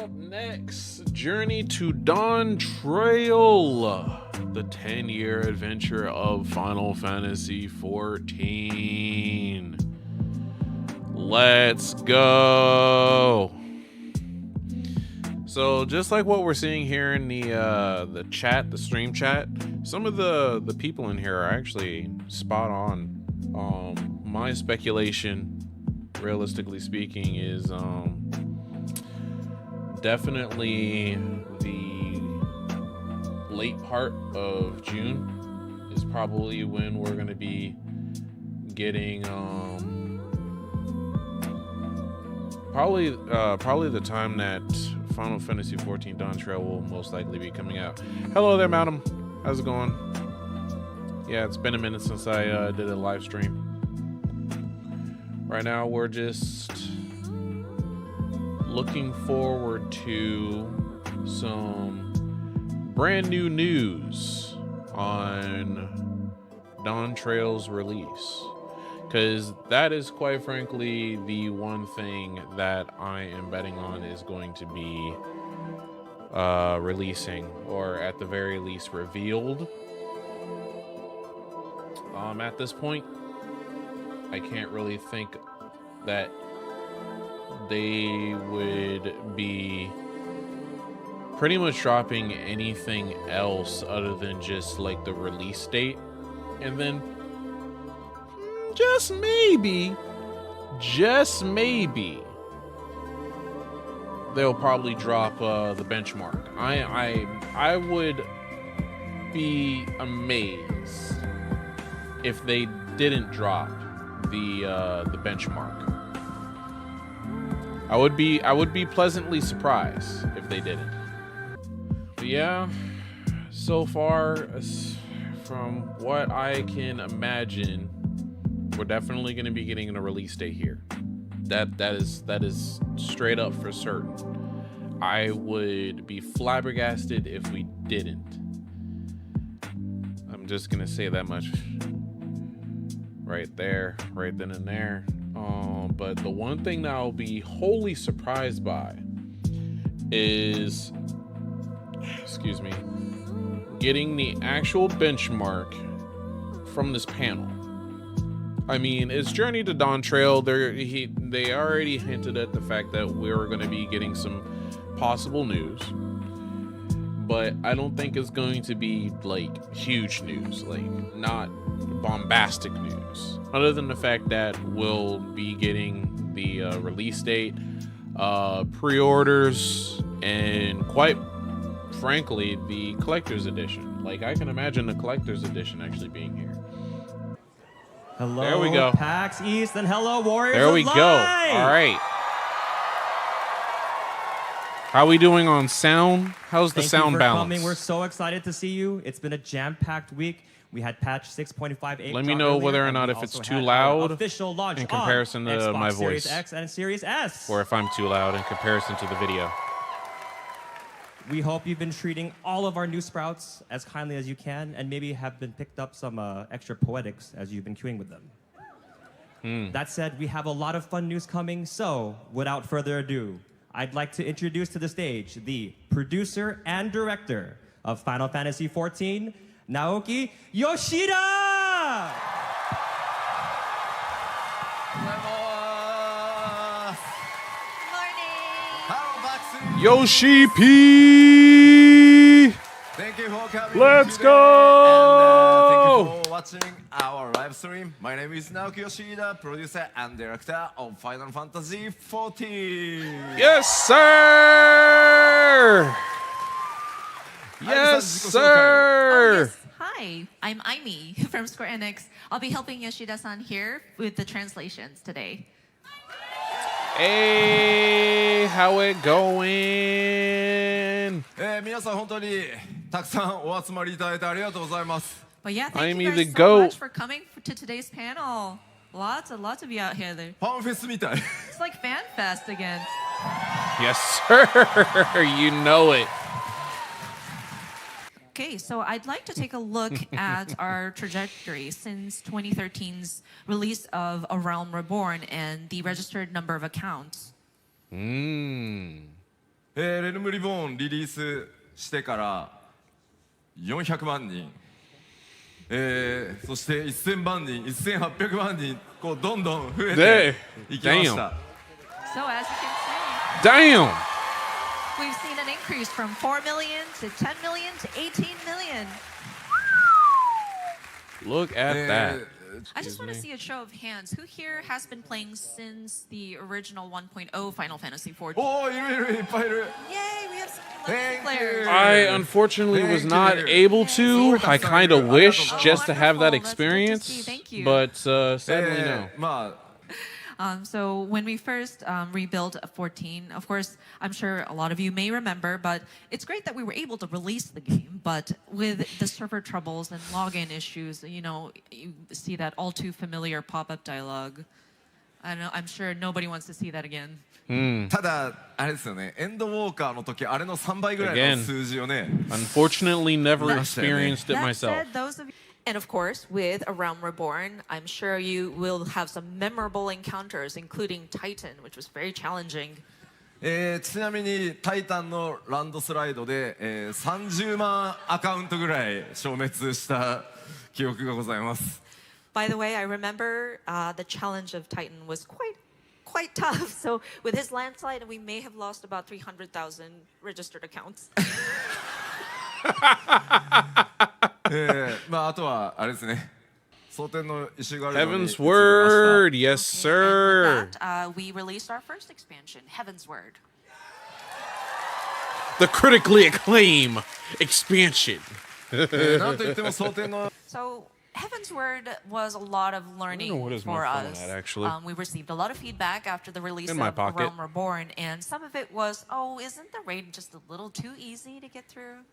Up next, Journey to DAWNTRAIL, the 10-year adventure of Final Fantasy XIV. Let's go. So just like what we're seeing here in the chat, the stream chat, some of the people in here are actually spot on. My speculation, realistically speaking, is definitely the late part of June is probably when we're going to be getting probably the time that Final Fantasy XIV DAWNTRAIL will most likely be coming out. Hello there, madam. How's it going? Yeah, it's been a minute since I did a live stream. Right now, we're just looking forward to some brand new news on DAWNTRAIL's release, because that is quite frankly the one thing that I am betting on is going to be releasing, or at the very least revealed. At this point, I can't really think that they would be pretty much dropping anything else other than just like the release date, and then just maybe they'll probably drop the benchmark. I would be amazed if they didn't drop the benchmark. I would be pleasantly surprised if they didn't. But yeah, so far, from what I can imagine, we're definitely going to be getting a release date here. That is straight up for certain. I would be flabbergasted if we didn't. I'm just gonna say that much right there, right then and there. But the one thing that I'll be wholly surprised by is, excuse me, getting the actual benchmark from this panel. I mean, it's Journey to DAWNTRAIL. They already hinted at the fact that we're going to be getting some possible news, but I don't think it's going to be like huge news, like not bombastic news, other than the fact that we'll be getting the release date, pre-orders, and quite frankly the collector's edition. Like, I can imagine the collector's edition actually being here. Hello, there we go. PAX East, and hello, Warriors. There we go. All right. How are we doing on sound? How's the sound balance? Coming. We're so excited to see you. It's been a jam-packed week. We had patch 6.58. Let me know whether or not if it's too loud official launch in comparison to Xbox my voice, Series X and Series S, or if I'm too loud in comparison to the video. We hope you've been treating all of our new sprouts as kindly as you can, and maybe have been picked up some extra poetics as you've been queuing with them. That said, we have a lot of fun news coming, so without further ado, I'd like to introduce to the stage the producer and director of Final Fantasy XIV, Naoki Yoshida! Yoshi P! Thank you for coming. Let's today, go! And thank you for watching our live stream. My name is Naoki Yoshida, producer and director of Final Fantasy XIV. Yes, sir! Yes, sir! Oh, yes. Hi, I'm Aimi from Square Enix. I'll be helping Yoshida-san here with the translations today. Hey, how it going? 皆さん本当にたくさんお集まりいただいてありがとうございます。 But yeah, thank Aimi you the guys so goat. much for coming to today's panel. Lots and lots of you out here. ファンフェスみたい。 It's like Fan Fest again. Yes, sir. You know it. Okay, so I'd like to take a look at our trajectory since 2013's release of A Realm Reborn and the registered number of accounts. レルムリボーンリリースしてから400万人、そして1000万人、1800万人、こうどんどん増えていきました。So as you can see, Damn. we've seen an increase from 4 million to 10 million to 18 million. Look at that. I just want to see a show of hands. Who here has been playing since the original 1.0 Final Fantasy XIV? おー、いっぱいいる。 Yay, we have some Thank players. you. I unfortunately was not able to. I kind of wish just to have that wonderful. That's good to experience, see. Thank you. but sadly no. まあ So when we first rebuilt 14, of course, I'm sure a lot of you may remember, but it's great that we were able to release the game. But with the server troubles and login issues, you know, you see that all too familiar pop-up dialogue. I know, I'm sure nobody wants to see that again. ただあれですよね、エンドウォーカーの時あれの3倍ぐらいの数字をね。 Unfortunately, never That experienced it That myself. said, those of you, and of course, with A Realm Reborn, I'm sure you will have some memorable encounters, including Titan, which was very challenging. ちなみにタイタンのランドスライドで、30万アカウントぐらい消滅した記憶がございます。 By the way, I remember the challenge of Titan was quite tough. So with his landslide, we may have lost about 300,000 registered accounts. まああとはあれですね。蒼天の石があるのに Heaven's Word, yes, And with sir. that, we released our first expansion, Heaven's Word. The critically acclaimed expansion. なんといっても蒼天の So Heaven's Word was a lot of learning what is for my phone us. at, actually? We received a lot of feedback after the release In of my pocket. Realm Reborn, and some of it was, oh, isn't the raid just a little too easy to get through?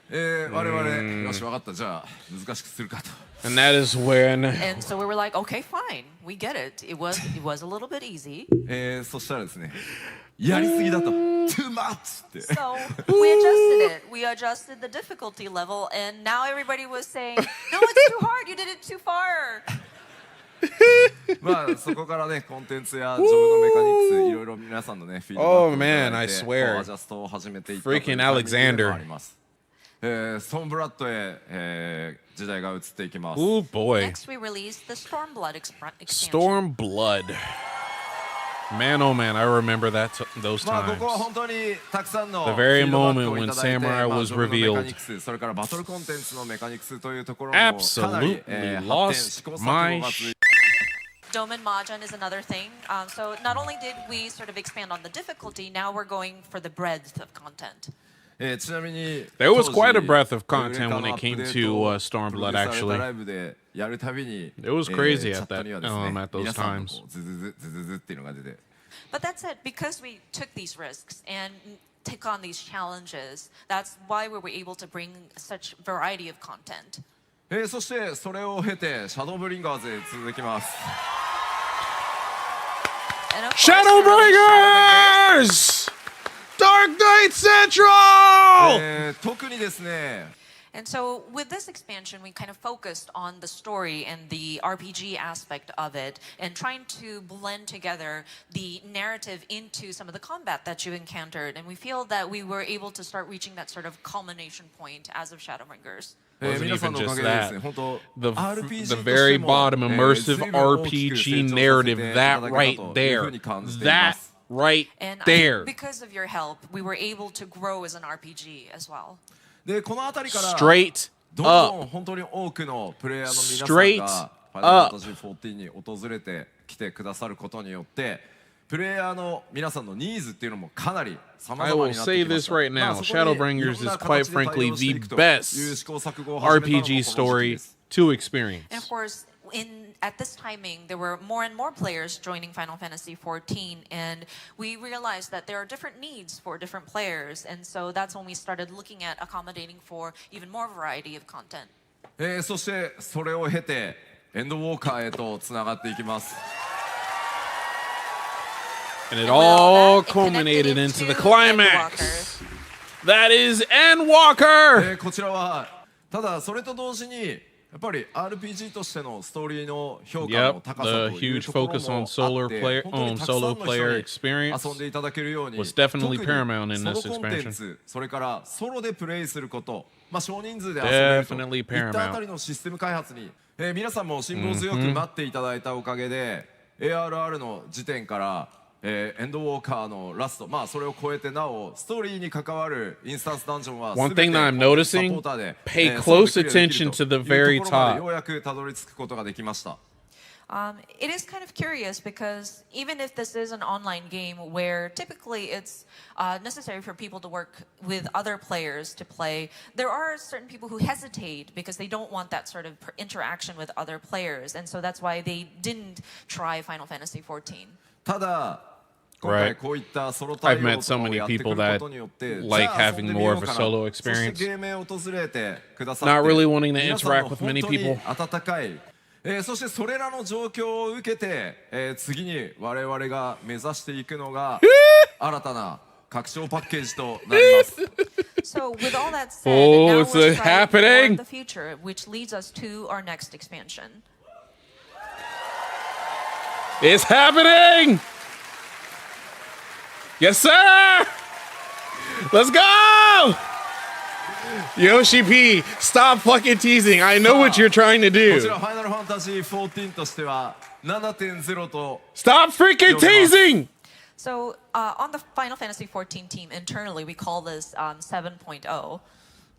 我々よし分かったじゃあ難しくするかと。 And that is when And so we were like, okay, fine, we get it. It was a little bit easy. そしたらですね、やりすぎだと。Too much って。 So we adjusted it. We adjusted the difficulty level, and now everybody was saying, no, it's too hard. You did it too far. まあそこからねコンテンツやジョブのメカニクスいろいろ皆さんのねフィードバック Oh, をいた man, だ I いて swear. アジャストを始めていったという Freaking タイミングで Alexander. もあります。ストーンブラッドへ、時代が移っていきます。 oh boy, Next, we released the Stormblood expansion. Stormblood. Man, oh man, I remember those まあこ times. こは本当にたくさんの The フ very ィードバック moment をい when ただいて、 Samurai まあ was ジョブのメカ revealed. ニクスそれからバトルコンテンツのメカニクスというところもかなり、 Absolutely 発展 lost 試行錯誤 my が続いて Doman Mahjong is another thing. So not only did we sort of expand on the difficulty, now we're going for the breadth of content. ちなみに There was 当時 quite a breadth of ルーレ content カ when の it came アップデー to トを Stormblood, プロデューサー actually. がライブでやるたびに It was crazy チ at ャット that にはですね at those 皆さんの times. こうズズズズズズっていうのが出て But that said, because we took these risks and took on these challenges, that's why we were able to bring such variety of content. そしてそれを経てシャドーブリンガーズへ続きます And of course, we released Shadowbringers! Dark Knight Central! 特にですね And so with this expansion, we kind of focused on the story and the RPG aspect of it and trying to blend together the narrative into some of the combat that you encountered. And we feel that we were able to start reaching that sort of culmination point as of Shadowbringers. Wasn't 皆さん even のおか just げでですね that. 本当 The RPG としても very bottom 随 immersive 分大きく RPG 成長させてい narrative, た that だけた right というふう there. に感じていま That す right And I there. think because of your help, we were able to grow as an RPG as well. でこの辺りから Straight どんどん up. 本当に多くのプレイヤーの皆 Straight さんがファイナルファンタジー14に訪れてきてくださることによってプレイヤーの皆さんのニーズっていうのもかなり様 I 々 will になって say きま this した。 right まあ now. そこにいろん Shadowbringers な is 形 quite で対 frankly 応してい the くという best 試行錯誤を始めたのもこの時 RPG 期で story す。 to experience. And of course, at this timing, there were more and more players joining Final Fantasy XIV, and we realized that there are different needs for different players, and so that's when we started looking at accommodating for even more variety of content. そしてそれを経てエンドウォーカーへとつながっていきます。 And it And with all all that, it connected culminated into the into climax. That is Endwalker! こちらはただそれと同時にやっぱり RPG としてのストーリーの評価の Yep, 高さと the いう huge ところもあ focus on っ solo て player 本当にたくさん solo の player 人 experience に遊んでいただけるように was definitely 特に paramount in ソロ this コンテン expansion. ツそれからソロでプレイすること、少人数で遊べると Definitely いったあたりのシステム開発に、皆さんも辛抱強く待っていただいたおかげで、ARR の時点からエンドウォーカーのラスト、それを超えてなおストーリーに関わるインスタンスダンジョンは One 全て thing that I'm サポ noticing, ーターで pay ソロで close クリアできる attention と to the いう very ところまで top. ようやくたどり着くことができました。It is kind of curious because even if this is an online game where typically it's necessary for people to work with other players to play, there are certain people who hesitate because they don't want that sort of interaction with other players, and so that's why they didn't try Final Fantasy XIV. ただ今回こういったソロ対応 I've met と so かを many やってく people るこ that とによって like じゃあ遊ん having でみ more よ of う a かな solo そして experience. ゲームへ訪れてくださって Not really wanting to 皆さんの interact with 本 many 当に people. 温かい、そしてそれらの状況を受けて、次に我々が目指していくのが新たな拡張パッケージとなります。So with all that said, Oh, now it's we're striving happening. for the future, which leads us to our next expansion. It's happening! Yes, sir! Let's go! Yoshi P, stop fucking teasing. I know what you're trying to こち do. らファイナルファンタジー14としては 7.0 と Stop freaking teasing! So on the Final Fantasy XIV team internally, we call this 7.0.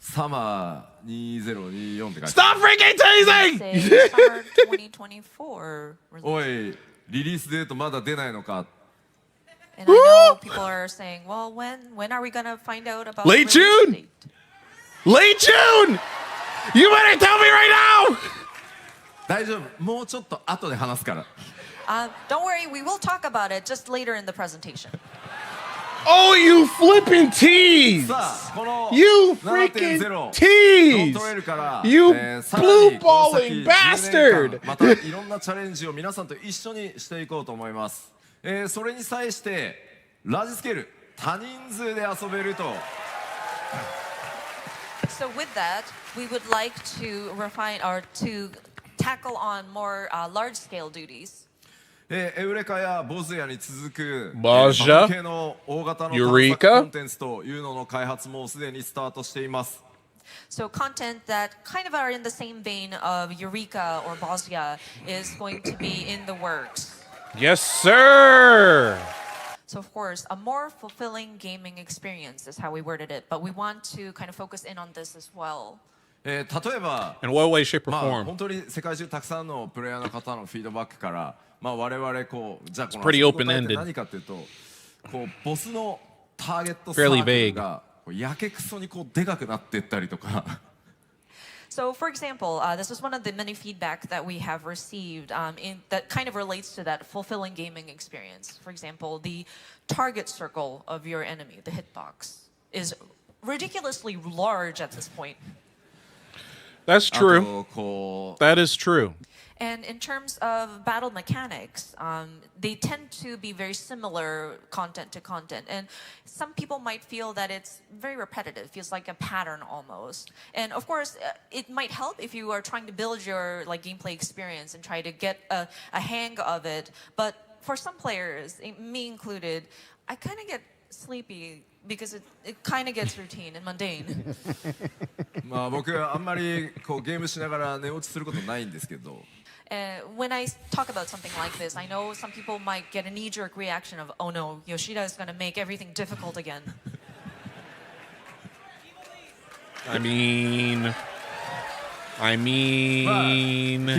サマー2024って書いてある。 Stop freaking teasing! Say summer 2024 release. おい、リリースデートまだ出ないのか。 And I know people are saying, well, when are we gonna find out about Late the release June? date? Late June! You better tell me right now! 大丈夫、もうちょっと後で話すから。 Don't worry, we will talk about it just later in the presentation. Oh, you flipping tease! さあ、この You 7.0 freaking tease! ドントレールから、 You さらにこの先 blue balling 10年間 bastard! またいろんなチャレンジを皆さんと一緒にしていこうと思います。それに際してラージスケール多人数で遊べると。 So with that, we would like to refine or to tackle on more large-scale duties. エウレカやボズヤに続くバジャバト系の大型のユ探索リカコンテンツというのの開発もすでにスタートしています。 So content that kind of are in the same vein of Eureka or Bosnia is going to be in the works. Yes, sir! So of course, a more fulfilling gaming experience is how we worded it, but we want to kind of focus in on this as well. 例えば In what way, shape, or 本 form? 当に世界中たくさんのプレイヤーの方のフィードバックから我々こうじゃあこの pretty 遊び答えって open-ended. 何かっていうとこうボスのターゲットサ Fairly ークル vague. がこうやけくそにこうでかくなっていったりとか So, for example, this is one of the many feedback that we have received that kind of relates to that fulfilling gaming experience. For example, the target circle of your enemy, the hitbox, is ridiculously large at this point. That's あ true. とこう That is true. And in terms of battle mechanics, they tend to be very similar content to content. And some people might feel that it's very repetitive, feels like a pattern almost. And of course, it might help if you are trying to build your gameplay experience and try to get a hang of it. But for some players, me included, I kind of get sleepy because it kind of gets routine and mundane. 僕はあんまりこうゲームしながら寝落ちすることないんですけど When I talk about something like this, I know some people might get a knee-jerk reaction of, oh no, Yoshida is going to make everything difficult again. I mean... 基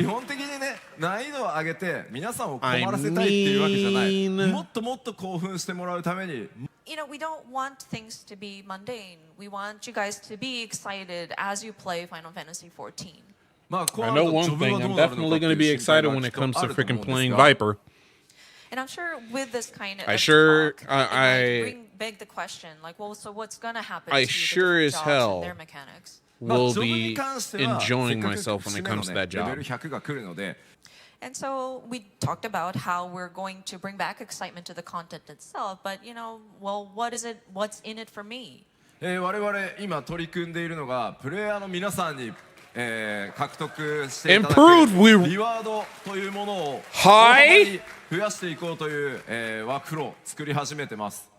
本的にね難易度を上げて皆さんを困らせたいっていうわけじゃない I mean- もっともっと興奮してもらうために You know, we don't want things to be mundane. We want you guys to be excited as you play Final Fantasy XIV. こう I なる know と one ジョブ thing. はど I'm うなるのか definitely って going to be いう心配 excited が when き it っと comes あ to ると思う freaking んです playing が Viper. And I'm sure with this kind of I sure- talk, I- it might beg the question, like, well, so what's going to happen I to the sure different as jobs hell and their mechanics? Will ジョブに be 関しては enjoying せっかく myself when 節 it 目の comes to ね that レベ job. ル100が来るので And so we talked about how we're going to bring back excitement to the content itself, but you know, well, what's in it for me? 我々今取り組んでいるのがプレイヤーの皆さんに獲得していただ Improved, く we- リワードというものをはい大幅に増やしていこうという、ワークフローを作り始めてます。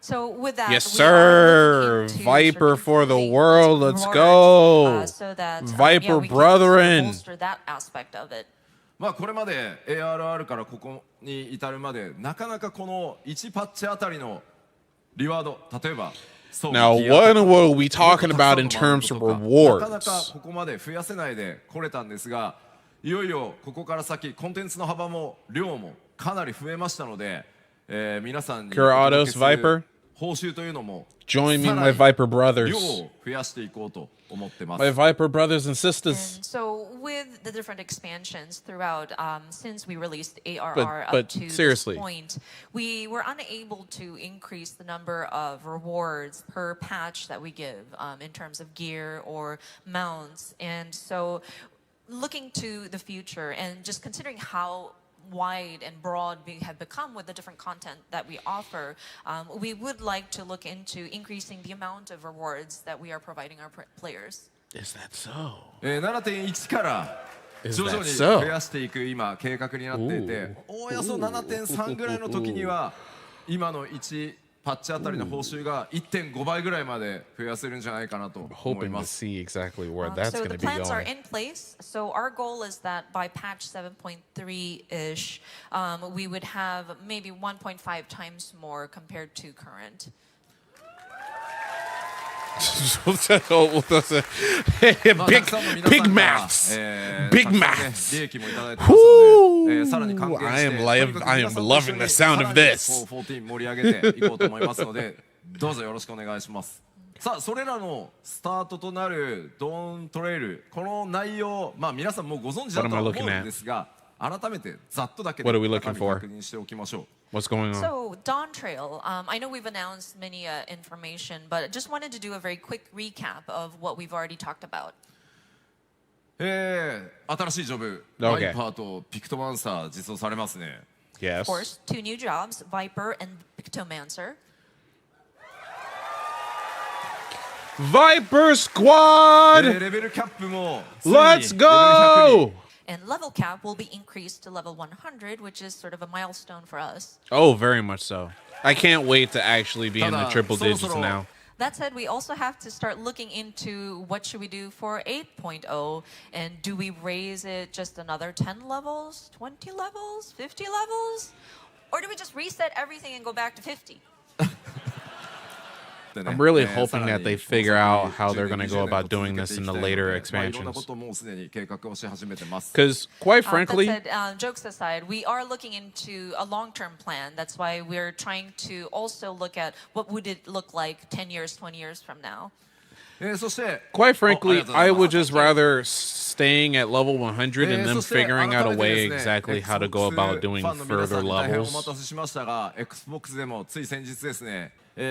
So with that, Yes, we are sir. looking into Viper sort of for the improving world. its Let's rewards, go. so that, Viper we can brethren. bolster that aspect of it. まあこれまで ARR からここに至るまでなかなかこの1パッチあたりのリワード、例えば Now, what are we talking about in terms of なかなか rewards? ここまで増やせないで来れたんですが、いよいよここから先コンテンツの幅も量もかなり増えましたので、皆さんに Cura お届 Autos けする Viper? 報酬というのも Join me, さら my に Viper brothers. 量を増やしていこうと思ってます。 My Viper brothers and sisters. And so with the different expansions throughout, since we released ARR But up to seriously. this point, we were unable to increase the number of rewards per patch that we give in terms of gear or mounts. And so looking to the future and just considering how wide and broad we have become with the different content that we offer, we would like to look into increasing the amount of rewards that we are providing our players. Is that so? 7.1 から徐々に Is that so? 増やしていく今計画になっていて、おおよそ 7.3 ぐらいの時には今の1パッチあたりの報酬が 1.5 倍ぐらいまで増やせるんじゃないかなと思い Hoping ま to す。 see exactly where that's So going the to be plans are going. in place. So our goal is that by patch 7.3-ish, we would have maybe 1.5 times more compared to current. Big maths. Big maths. 利益もいただいてますので、さらに還元して I am loving the sound of this. 14盛り上げていこうと思いますので、どうぞよろしくお願いします。さあそれらのスタートとなるドーントレイル、この内容、まあ皆さんもうご存知だとは思うんですが、改めてざっとだけで What are we 中 looking 身 for? 確認しておきましょう。 What's going on? So DAWNTRAIL, I know we've announced many information, but just wanted to do a very quick recap of what we've already talked about. 新しいジョブ、 Okay. ワイパーとピクトマンサー実装されますね。 Yes. Of course, 2 new jobs, Viper and piktomancer. Viper Squad! レベルキャップもついに Let's レベル100 go! And level cap will be increased to level 100, which is sort of a milestone for us. Oh, very much so. I can't wait to actually be in the Tada, triple digits そろそろ now. That said, we also have to start looking into what should we do for 8.0, and do we raise it just another 10 levels, 20 levels, 50 levels? Or do we just reset everything and go back to 50? I'm really hoping that they figure out how they're going to go about doing this in the later expansions. Because, quite frankly, that said, jokes aside, we are looking into a long-term plan. That's why we're trying to also look at what would it look like 10 years, 20 years from now. そして quite frankly, I would ありがとうございます just rather staying at level 100 and then そして figuring out a 改めて way ですね exactly how to go about doing ファンの皆さ further んに大変お待 levels. たせしましたが Xbox でもつい先日ですね、プ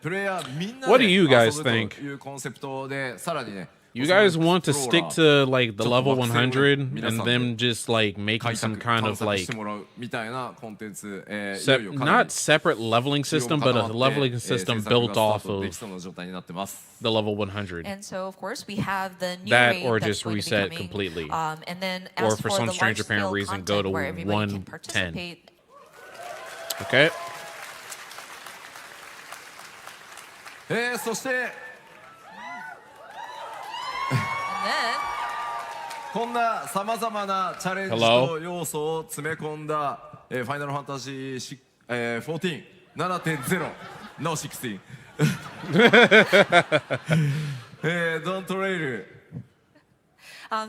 レイヤーみんな What で do you 遊 guys ぶと think? いうコンセプトでさらにね You guys want to stick to like the level ちょっと惑星をね 100 and them just like making 開 some 拓 kind 探 of 索 like してもらうみたいなコンテンツ、いよいよかな not り separate leveling system, but a leveling system 制作が built スター off ト of できそうな状態になってます the level 100. And so, of course, we have the new That raid or that's just going to be reset coming. completely. And then Or as for for some the strange apparent large-scale reason, go content to where everybody can 110. participate. Okay. そして And then こんなさまざまなチャレンジ Hello? と要素を詰め込んだ、ファイナルファンタジー、14 7.0 No 16 Don't Trail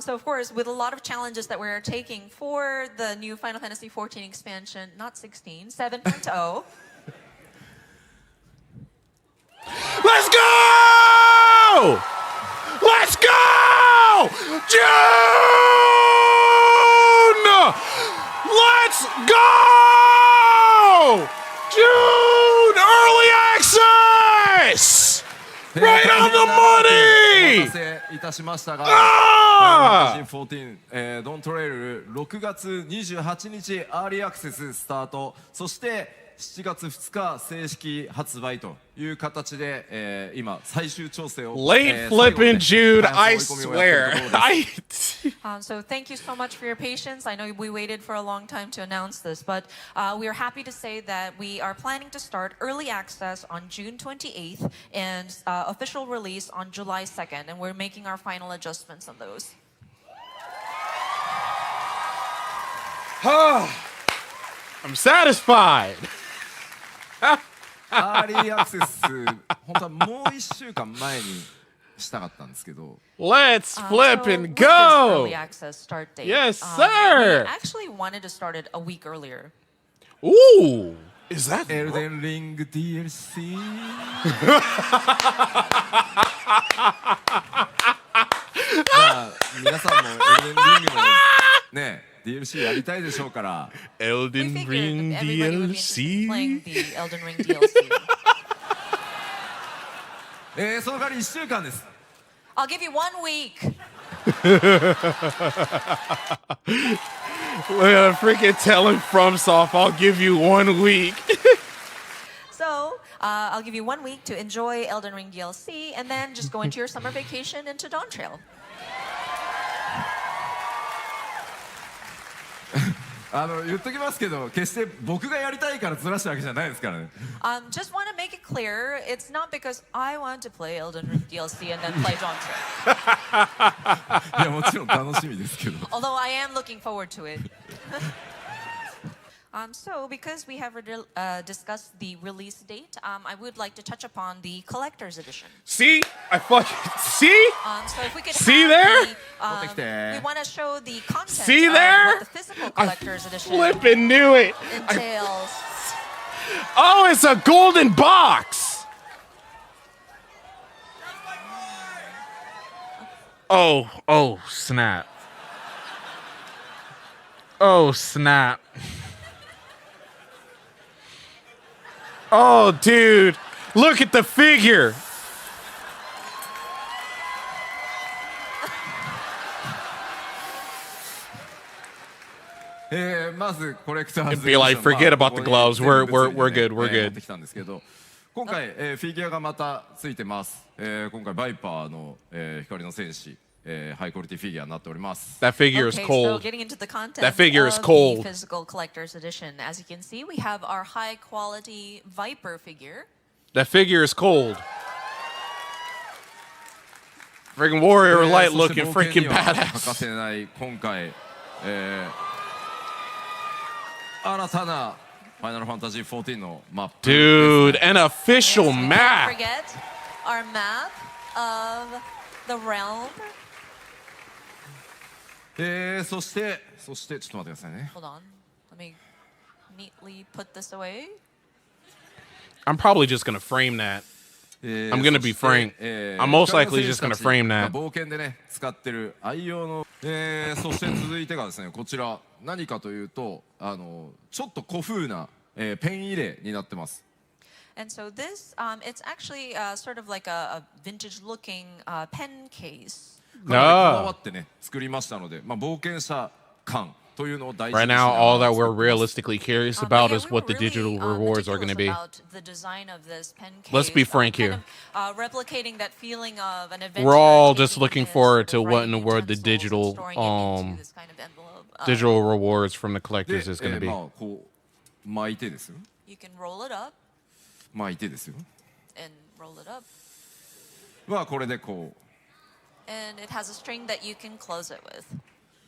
So, of course, with a lot of challenges that we're taking for the new Final Fantasy 14 expansion, not 16, 7.0. Let's go! Let's go! June! Let's go! June early access! Right on the お money! 待たせいたしましたが、あー14、ドントレイル6月28日アーリーアクセススタート、そして7月2日正式発売という形で、今最終調整を Late flipping Jude, I swear. So thank you so much for your patience. I know we waited for a long time to announce this, but we are happy to say that we are planning to start early access on June 28th and official release on July 2nd, and we're making our final adjustments on those. I'm satisfied. アーリーアクセス本当はもう1週間前にしたかったんですけど Let's flip so and with this early go. access start date, Yes, we sir. actually wanted to start it a week earlier. Ooh, is that エルデンリング DLC 皆さんもエルデンリングのね DLC やりたいでしょうから We Elden figured Ring that everybody would be interested in playing DLC? the Elden Ring DLC. その代わり1週間です I'll give you 1 week. Well, freaking telling FromSoft, I'll give you 1 week. So I'll give you 1 week to enjoy Elden Ring DLC and then just go into your summer vacation into DAWNTRAIL. 言っときますけど決して僕がやりたいからずらしたわけじゃないですからね Just want to make it clear, it's not because I want to play Elden Ring DLC and then play DAWNTRAIL. いやもちろん楽しみですけど Although I am looking forward to it. So, because we have discussed the release date, I would like to touch upon the collector's edition. See? I fucking see? So, if we could See have there? we want to show the content See of there? what the physical collector's edition Flippin' knew it. entails. Oh, it's a golden box. Oh, snap. Oh, snap. Oh, dude. Look at the figure. It'd be like, forget about the gloves. We're good. We're good. 今回、フィギュアがまたついてます。今回バイパーの、光の戦士、ハイクオリティフィギュアになっております。 That figure is Okay, so cold. getting into the content That figure is of cold. the physical collector's edition. As you can see, we have our high quality Viper figure. That figure is cold. Freaking Warrior Light looking freaking 欠か badass. せない今回、新たなファイナルファンタジー14のマップ Dude, an official Yes, we can't map. forget our map of the realm. そしてちょっと待ってくださいね。 Hold on. Let me neatly put this away. I'm probably just gonna frame that. I'm gonna be frank. I'm most likely just gonna frame that. 冒険でね使ってる愛用の、そして続いてがですねこちら何かというとちょっと古風な、ペン入れになってます。 And so this, it's actually sort of like a vintage-looking pen case. こだわってね作りましたので、冒険者感というのを大事に Right しな now, がら all that 作 we're ってます realistically curious But about yeah, is we what were the digital really, rewards are going to be. meticulous about the design of this pen case, Let's be frank kind here. of, replicating that feeling of an adventure. We're all just taking looking this forward sort of to what in the writing world the utensils and digital, storing it into this kind of envelope. Digital rewards from the collectors で、is going to be. こう巻いてですよ You can roll it up 巻いてですよ and roll it up, これでこう and it has a string that you can close it with.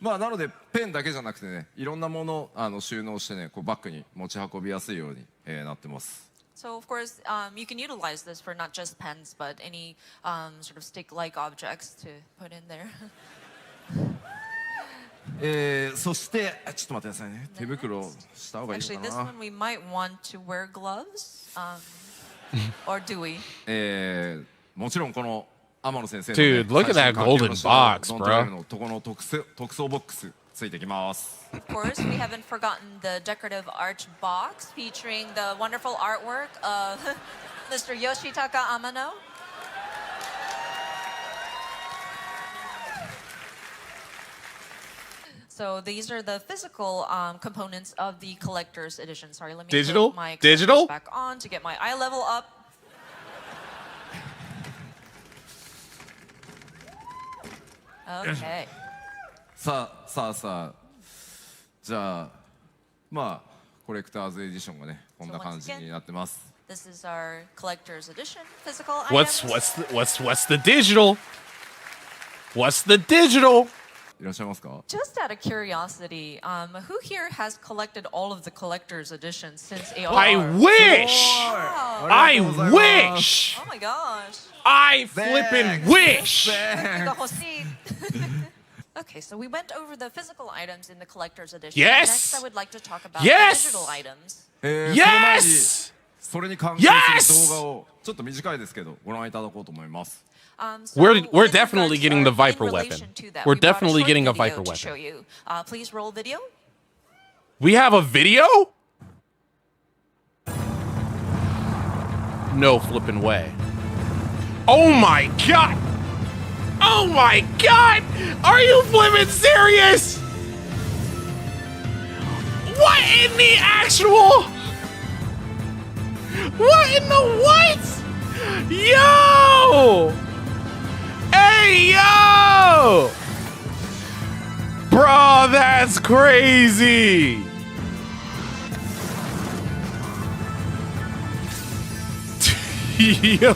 なのでペンだけじゃなくてねいろんなもの収納してねこうバッグに持ち運びやすいように、なってます。 So of course, you can utilize this for not just pens, but any sort of stick-like objects to put in there. そしてちょっと待ってくださいね手袋した方がいい Actually, の this かな one we might want to wear gloves, or do we? もちろんこの天野先生の、 Dude, look at that golden box, ドン bro. トライルのとこの特装ボックスついてきます Of course, we haven't forgotten the decorative arch box featuring the wonderful artwork of Mr. Yoshitaka Amano. So these are the physical components of the collector's edition. Sorry, let me Digital? put my Digital? back on to get my eye level up. Okay. さあじゃあまあコレクターズエディションがねこんな感じになってます。 This is our collector's edition physical What's items. the digital? What's the digital? いらっしゃいますか？ Just out of curiosity, who here has collected all of the collector's editions since AR? I wish! Wow. I wish! Oh my gosh. I flippin' wish! Okay, so we went over the physical items in the collector's edition. Yes! Next, I would like to talk about Yes! the digital items. Yes! それに関係する動画をちょっと短いですけどご覧いただこうと思います。 So We're in definitely regards, getting the in Viper relation weapon. to that, We're we brought definitely short getting a video Viper to weapon. show you. Please roll video. We have a video? No flipping way. Oh my god! Oh my god! Are you flipping serious? What in the actual? What in the what? Yo! Hey, yo! Bro, that's crazy! Yo!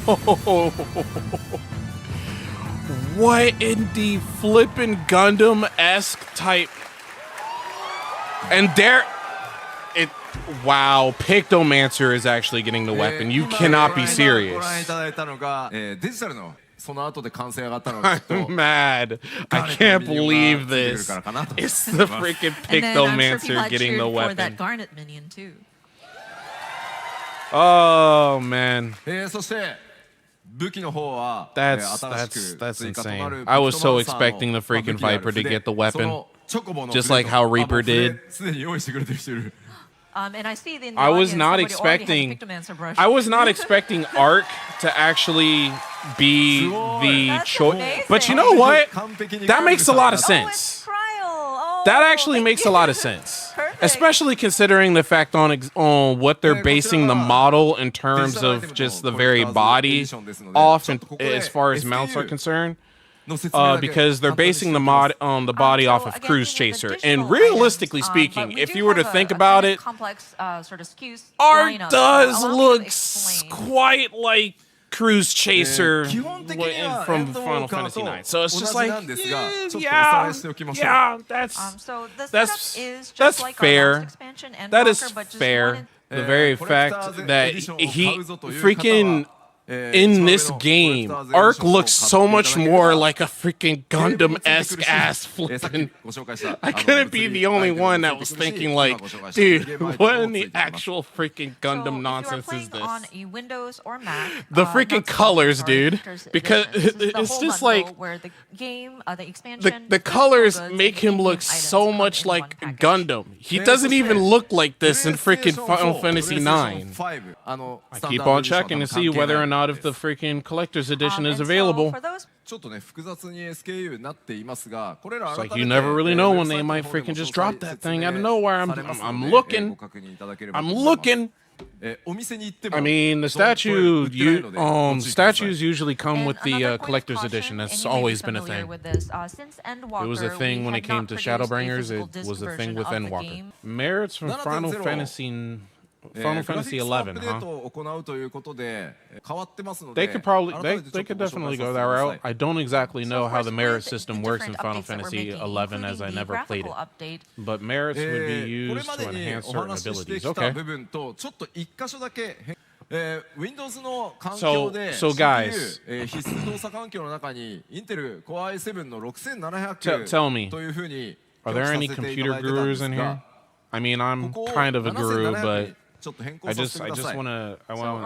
What in the flippin' Gundam-esque type? And wow, Piktomancer is actually getting the weapon. You cannot be serious. ご覧いただいたのがデジタルのその後で完成上がったのがきっと I'm mad. I can't believe this. It's the freaking And then I'm sure people Piktomancer had getting the cheered for that weapon. Garnet minion too. Oh man. そして武器の方は That's 新しく that's 追加となる insane. I was so ピクトマンサーの expecting the freaking 武器である Viper to 筆 get the weapon, そのチョコボの just 筆 like と how もう Reaper 筆 did. すでに用意してくれてる人いる And I see in the I was audience, not somebody already expecting. has a Piktomancer brush. I was not expecting Arc to actually be the That's choice. amazing. But you know what? 完璧に That makes a lot of Oh, it's sense. Trial. Oh, That actually thank makes you. a lot of sense. Perfect. Especially considering the fact on what they're basing the model in terms of just the very body off and as far as mounts are concerned. の説明だけ Because they're 簡単に basing して the おきます mod on the body So off of again, Cruise these are the Chaser. digital And realistically items, speaking, but we if do you were to have think a about pretty it, complex sort of SKUs Arc lineup. does Allow me to look explain. quite like Cruise Chaser 基本的には from エンドウォ Final ーカー Fantasy と IX. So it's 同 just じ like, なんですがちょっとおさ yeah, らいしておきましょう yeah, that's So the that's setup is that's just like fair. our last expansion and That Walker, is but just fair. wanted- The very fact that he freaking in this game, Arc looks so much more like a freaking Gundam-esque ass flipping. I couldn't be the only one that was thinking like, dude, what in the actual freaking Gundam nonsense is this? On a Windows or Mac, The freaking not so colors, much dude. Collector's Because Edition. This is the it's whole just bundle like where the game, the expansion, the physical colors goods, make and him look in-game items so come much in one like package. Gundam. He doesn't even look like this in freaking Final Fantasy IX. I keep on checking to see whether or not if the freaking collector's edition is And so available. for those ちょっとね複雑に SKU になっていますがこれら It's 改 like め you て never really know when they ウェブサイ might トの方で freaking も just 詳細 drop that 説 thing 明 out of nowhere. されますの I'm で looking. ご確認いただければ I'm と思います looking. お店に行っても I mean, the これ statue, 売ってないのでご注意ください statues usually come And with the another point of collector's caution, edition. and That's you may be always been a familiar thing. with this, since It was a Endwalker, thing we when had it came not to produced a Shadowbringers. physical It disc was a thing version with of the Endwalker. game. Merits from Final 7.0 Fantasy, Final グラフィ Fantasy ックスアップ 11, デー huh? トを行うということで変わってますの They で could probably, 改めて they ちょっ could とご紹 definitely 介さ go せて that くださ route. い I don't exactly know So, of how course, the with merit the system works in different Final updates that we're Fantasy making, 11 as I including the never played it. graphical update, But merits would be これ used ま to でに enhance お certain 話しして abilities. きた Okay. 部分とちょっと一箇所だけWindows の環 So- 境で so guys- CPU 必須動作環境の中に Intel Core i7 の Tell me, 6700というふうに Are 表 there 記さ any せていた computer だいてたんで gurus す in here? が I mean, こ I'm こを kind of a guru, 7700 but にちょっと変更 I させて just, く I だ just さい want to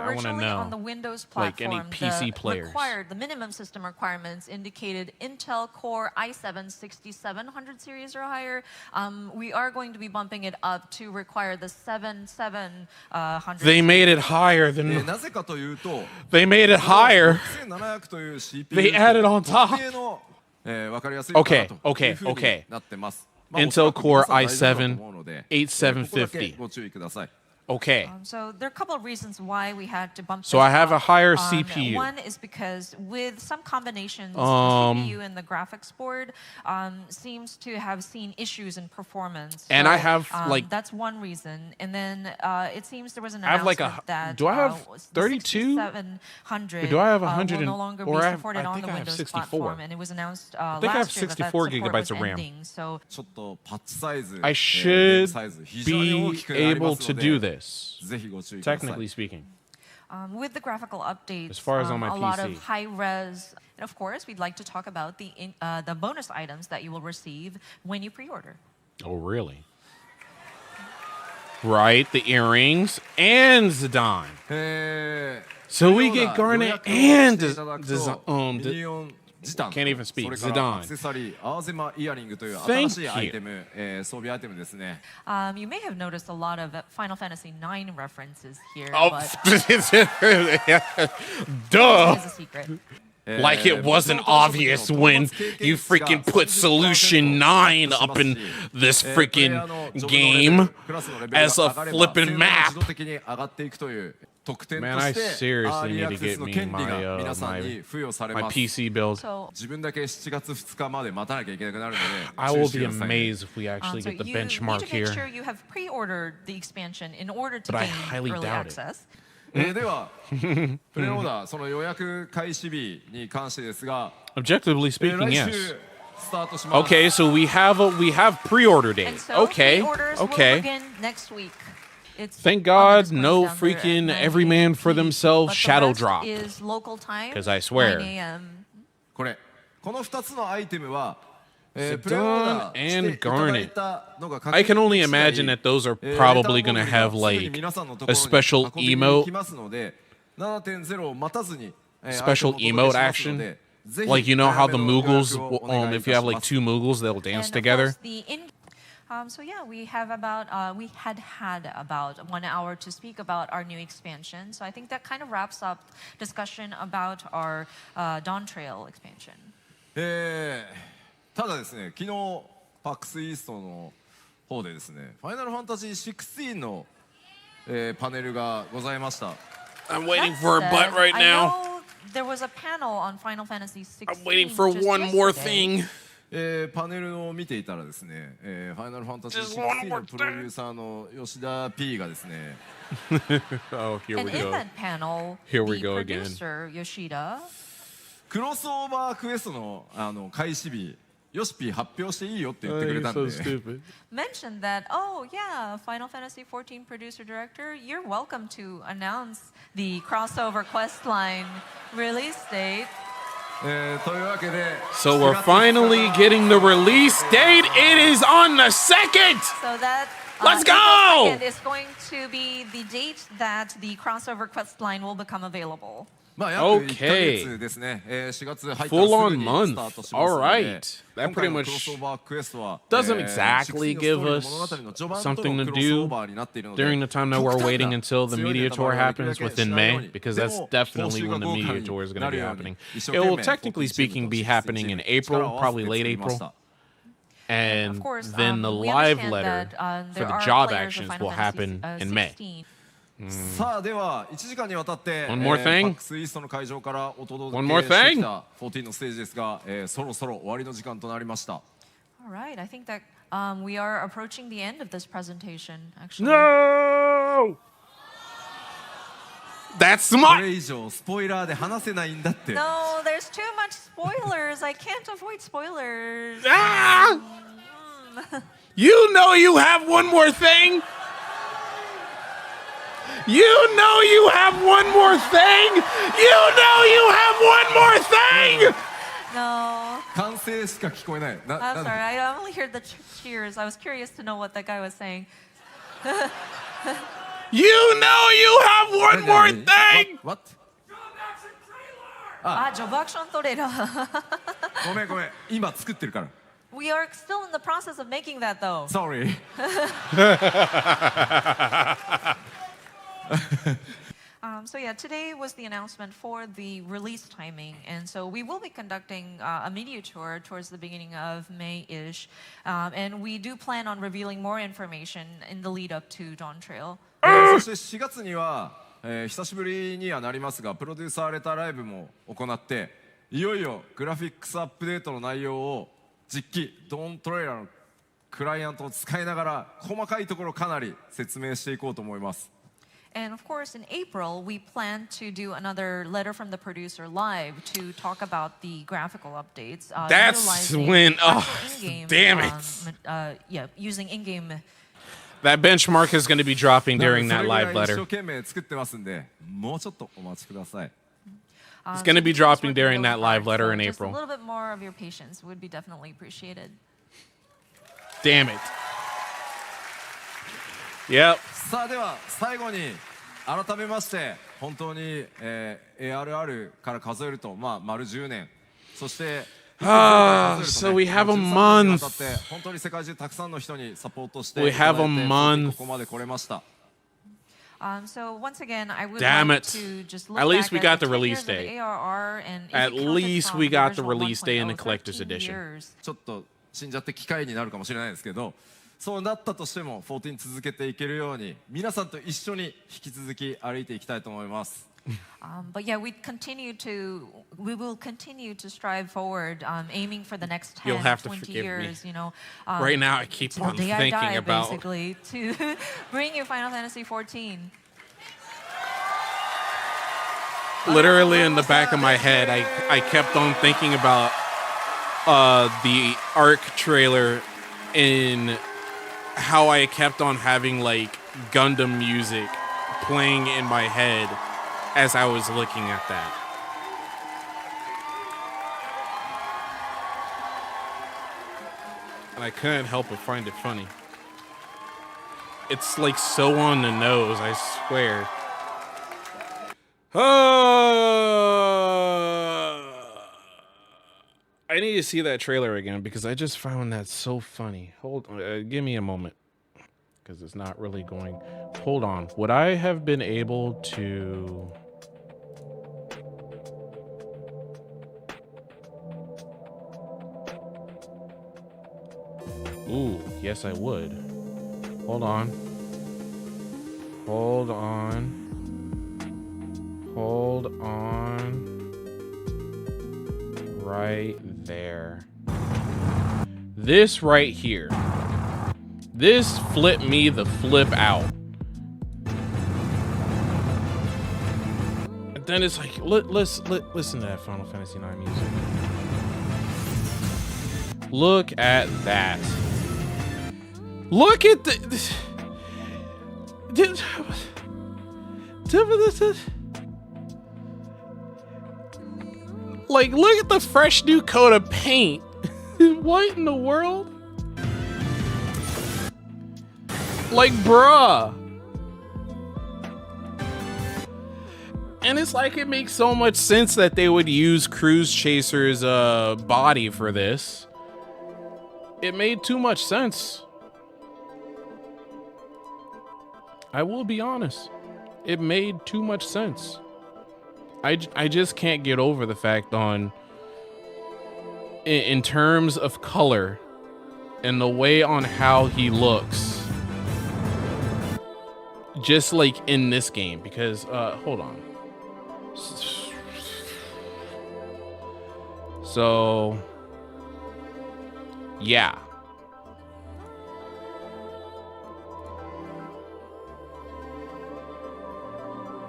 originally on the know. Windows like any platform, PC the players. the minimum system requirements indicated Intel Core i7 6700 series or higher. We are going to be bumping it up to require the 7700. They made it higher で than. なぜかというと They made it higher. 6700という CPU They added on top. 特定のわかりやすい Okay, かなというふうに okay, okay. なってます Intel Core おそらく皆さん大丈夫だと i7 思うので、 8750. ここだけご注意ください。 Okay. So there are a couple of reasons why we had to bump So this I have a up. higher CPU. One is because with some combinations, the CPU and the graphics board seems to have seen issues in performance. And So, I have, like- that's one reason. And then it seems there was an I have, like, announcement that do I have 32? 6700 Do I have will 100 no longer or be I have- supported I on think the I have Windows 64. platform. And it was announced think I have last year that 64 support gigabytes was of RAM. ending. So ちょっとパッチサイズ、 I ゲーム should サイズ非常に大 be きくなりま able す to の do で、 this, ぜひご注意ください。 technically speaking. With the graphical updates, As far as on my a lot PC. of high res, and of course, we'd like to talk about the bonus items that you will receive when you pre-order. Oh, really? Right, the earrings and Zidane. えー So we get 予 Garnet 約を and していただくと ミニオンジタンと can't even speak. それから Zidane. アクセサリーアーゼマイヤリングという Thank 新しいアイテム、装備アイテムですね。 You may have noticed a lot of Final Fantasy IX references here, Oh, but duh. it is a secret. Like it wasn't obvious when you freaking put Solution 9 up in this freaking game as a flipping map. Man, I seriously need to get me my PC build. So, 自分だけ7月2日まで待たなきゃいけなくなるので I 注意 will して be くださいね。 amazed if we actually so get the you need to benchmark make sure here. you have pre-ordered the expansion in order to But I gain highly early doubt it. access. ではプレオーダーその予約開始日に関してですが、 Objectively speaking, 来 yes. 週スタートします。 Okay, so we have pre-order date. And so Okay, pre-orders will okay. begin next week. It's Thank August God, 20 no down there at freaking 9 every man for p.m. themselves But the shadow rest drop. is local time, 'Cause I swear. 9 a.m. この2つのアイテムは、プレオ Zidane ーダーしていただいたのが確認 I can only 次第 imagine that those are レター probably ボ going ー to ル have がすぐに like 皆さんのところ a に special 運びに emote, 来ますので 7.0 を待たずに special アイテムをお届けし emote ますの action. でぜひ Like, you know how the 早めの予約 Moogles, をお願いい if た you し have like ます。 two Moogles, they'll And dance of together. course, so yeah, we have about we had about 1 hour to speak about our new expansion. So I think that kind of wraps up discussion about our DAWNTRAIL expansion. ただですね、昨日PAX イーストの方でですね、ファイナルファンタジー16の、パネルがございました。 I'm waiting That for a said, butt right I now. know there was a panel on Final Fantasy 16. I'm waiting for just one more yesterday. thing. パネルを見ていたらですね、ファイナルファンタジー Just one 16 more のプロデューサーの吉田 P がですね、 Oh, here And we in go. that panel, Here we the go again. producer Yoshida クロスオーバークエストの開始日、ヨシピー発表していいよって言っ Oh, てくれ you're たん so で、 stupid. mentioned that, oh yeah, Final Fantasy 14 producer director, you're welcome to announce the crossover quest line release date. というわけで、 So we're 4月 finally getting the release date. It is on the 2nd. So that Let's April go! 2nd is going to be the date that the crossover quest line will become available. まあ約1ヶ Okay. 月ですね、4月入ったらす Full ぐ on に month. スタートしますの All で、 right. That 今回 pretty の much クロスオーバークエストは doesn't exactly 16 give の us 物語の序盤と something の to クロスオーバーになっているので during the time that we're 極端な waiting until the 強いネ media タバ tour レはできるだ happens け within しないよう May に because で that's も definitely 報酬 when が the 豪華 media に tour is going な to る be ように happening. 一生 It 懸 will 命 technically speaking be happening in April, 力を合わせ probably て late 作りまし April. た。 And Of course, then the we live understand letter that, for there the are job players of actions Final will Fantasy, happen in May. 16. さあでは1時間にわたって、 One more thing? PAX イーストの会場からお届 One more けしてき thing? た14のステージですが、そろそろ終わりの時間となりました。 All right, I think that we are approaching the end of this presentation, actually. No! That's こ smart. れ以上スポイラーで話せないんだって。 No, there's too much spoilers. I can't avoid spoilers. Ah! You know you have one more thing. You know you have one more thing. You know you have one more thing. No. 歓声しか聞こえない。な I'm なん sorry, I only heard the cheers. I was curious to know what that guy was saying. You know you have one more thing. What? あ、ジョブアクショントレーラー。ごめんごめん。今作ってるから。 We are still in the process of making that though. Sorry. So yeah, today was the announcement for the release timing, and so we will be conducting a media tour towards the beginning of May-ish, and we do plan on revealing more information in the lead up to DAWNTRAIL. そして4月には、久しぶりにはなりますがプロデューサーレターライブも行っていよいよグラフィックスアップデートの内容を実機ドーントレーラーのクライアントを使いながら細かいところかなり説明していこうと思います。 And of course, in April, we plan to do another letter from the producer live to talk about the graphical updates. That's utilizing when, oh, in-game, damn it. Yeah, using in-game. That benchmark is going to be dropping during that live 一 letter. 生懸命作ってますんでもうちょっとお待ちください。 It's going to be So dropping just during working that really live hard, letter so in just April. A little bit more of your patience would be definitely appreciated. Damn it. Yep. さあでは最後に改めまして本当に、ARR から数えるとまあ丸10年そして so we have a month. 本当に世界中たくさんの人にサポートして We いただい have a て month. ここまで来れました。 So once again, I would Damn like it. to just look At least back we at got the the 10 release years of day. ARR, and if At you count it least from we got the original release day in the 1.0, collector's 13 edition. years. ちょっと死んじゃって機械になるかもしれないですけどそうなったとしても14続けていけるように皆さんと一緒に引き続き歩いていきたいと思います。 But yeah, we will continue to strive forward, aiming for the next 10, You'll have to 20 forgive me. years, you know. Right now, I keep till the on day I thinking die, about- basically, to bring you Final Fantasy 14. Literally in the back of my head, I kept on thinking about the ARC trailer and how I kept on having like Gundam music playing in my head as I was looking at that. And I couldn't help but find it funny. It's like so on the nose, I swear. I need to see that trailer again because I just found that so funny. Hold on, give me a moment because it's not really going. Hold on. Would I have been able to? Ooh, yes, I would. Hold on. Hold on. Hold on. Right there. This right here. This flipped me the flip out. And then it's like, listen to that Final Fantasy IX music. Look at that. Look at the... Like, look at the fresh new coat of paint. What in the world? Like, bruh. And it's like, it makes so much sense that they would use Cruise Chaser's body for this. It made too much sense. I will be honest. It made too much sense. I just can't get over the fact in terms of color and the way on how he looks, just like in this game, because hold on. So yeah.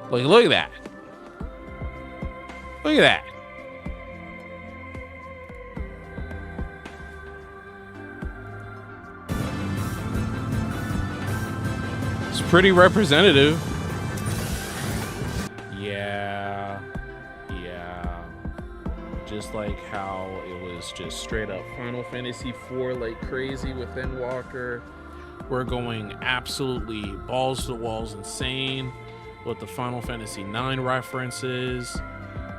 Like, look at that. Look at that. It's pretty representative. Yeah. Just like how it was just straight up Final Fantasy IV like crazy with Endwalker. We're going absolutely balls to the walls insane with the Final Fantasy IX references.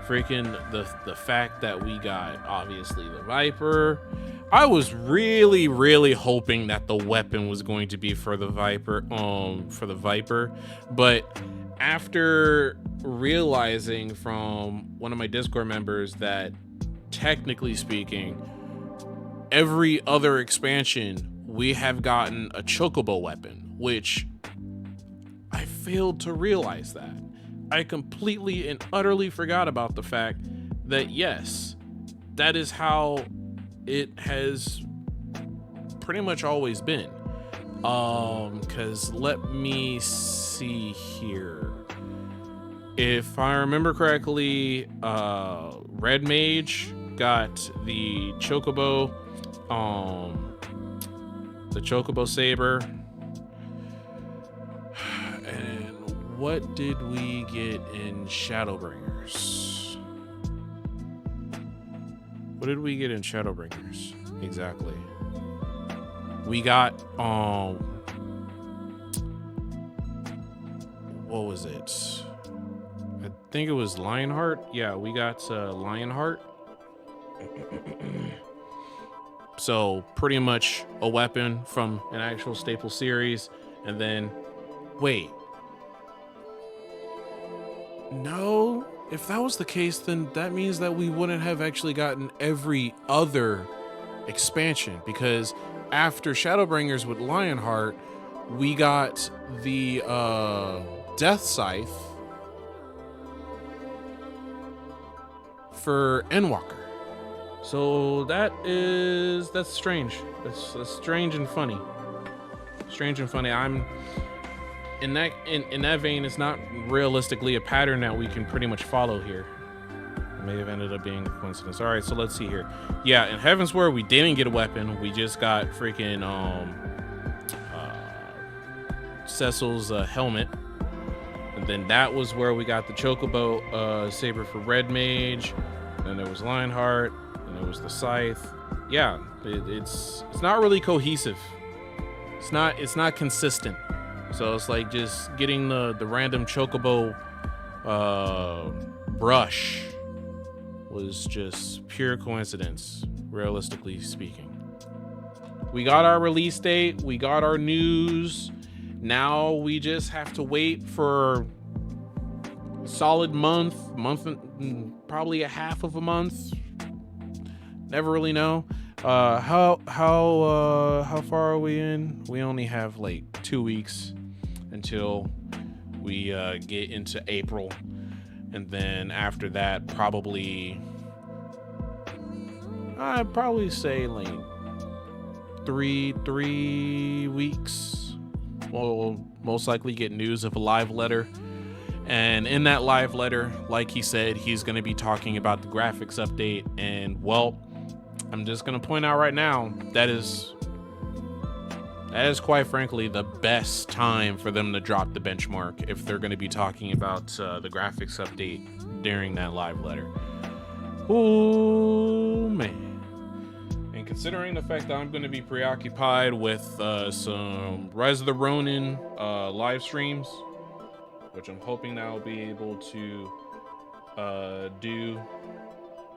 Freaking the fact that we got obviously the Viper. I was really hoping that the weapon was going to be for the Viper, but after realizing from one of my Discord members that technically speaking, every other expansion we have gotten a chocobo weapon, which I failed to realize that. I completely and utterly forgot about the fact that yes, that is how it has pretty much always been. Cause let me see here. If I remember correctly, Red Mage got the chocobo, saber. And what did we get in Shadowbringers? What did we get in Shadowbringers? Exactly. We got, what was it? I think it was Lionheart. Yeah, we got Lionheart. So pretty much a weapon from an actual staple series. And then, wait. No, if that was the case, then that means that we wouldn't have actually gotten every other expansion, because after Shadowbringers with Lionheart, we got the Death Scythe for Endwalker. So that's strange. That's strange and funny. Strange and funny. I'm in that vein. It's not realistically a pattern that we can pretty much follow here. It may have ended up being a coincidence. All right, so let's see here. Yeah, in Heaven's Word, we didn't get a weapon. We just got freaking Cecil's helmet. And then that was where we got the chocobo saber for Red Mage. Then there was Lionheart. And there was the Scythe. Yeah, it's not really cohesive. It's not consistent. So it's like just getting the random chocobo brush was just pure coincidence, realistically speaking. We got our release date, we got our news. Now we just have to wait for a solid month, probably a half of a month. Never really know. How far are we in? We only have like 2 weeks until we get into April. And then after that, I'd probably say like three weeks. We'll most likely get news of a live letter. And in that live letter, like he said, he's going to be talking about the graphics update. And well, I'm just going to point out right now, that is quite frankly the best time for them to drop the benchmark if they're going to be talking about the graphics update during that live letter. Oh man. And considering the fact that I'm going to be preoccupied with some Rise of the Ronin live streams, which I'm hoping that I'll be able to do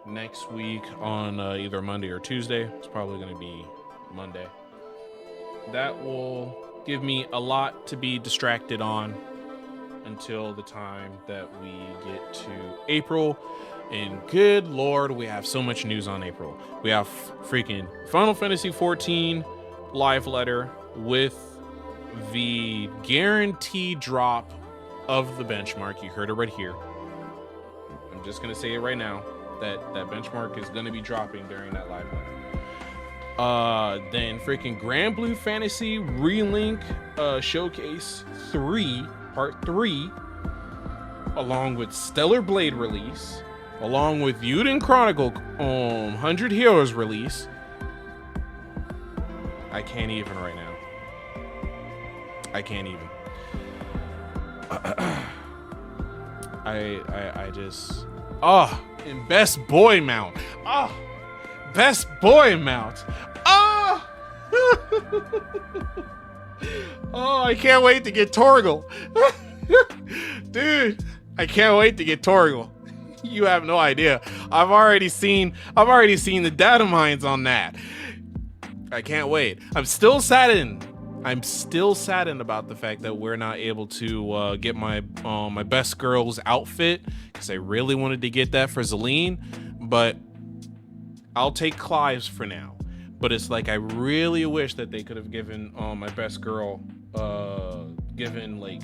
next week on either Monday or Tuesday. It's probably going to be Monday. That will give me a lot to be distracted on until the time that we get to April. And good Lord, we have so much news on April. We have freaking Final Fantasy XIV live letter with the guaranteed drop of the benchmark. You heard it right here. I'm just going to say it right now. That benchmark is going to be dropping during that live letter. Then freaking Grand Blue Fantasy Relink Showcase 3 Part 3, along with Stellar Blade release, along with Yuden Chronicle 100 Heroes release. I can't even right now. I can't even. I just and best boy mount. Best boy mount. I can't wait to get Torgal. Dude, I can't wait to get Torgal. You have no idea. I've already seen the data mines on that. I can't wait. I'm still saddened I'm still saddened about the fact that we're not able to get my my best girl's outfit, because I really wanted to get that for Zelene, but I'll take Clive's for now. But it's like, I really wish that they could have given my best girl given like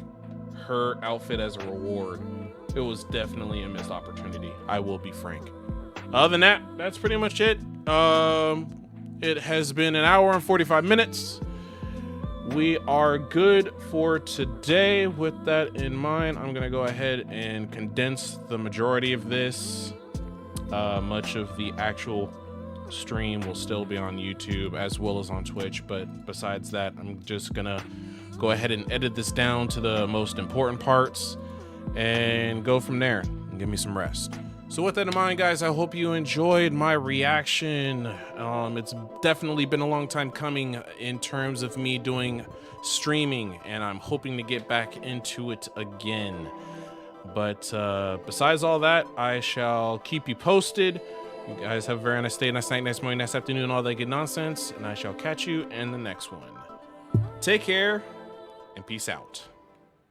her outfit as a reward. It was definitely a missed opportunity, I will be frank. Other than that, that's pretty much it. It has been an hour and 45 minutes. We are good for today. With that in mind, I'm gonna go ahead and condense the majority of this. Much of the actual stream will still be on YouTube as well as on Twitch, but besides that, I'm just gonna go ahead and edit this down to the most important parts and go from there and give me some rest. So with that in mind, guys, I hope you enjoyed my reaction. It's definitely been a long time coming in terms of me doing streaming, and I'm hoping to get back into it again. But besides all that, I shall keep you posted. You guys have a very nice day, nice night, nice morning, nice afternoon, all that good nonsense, and I shall catch you in the next one. Take care, and peace out.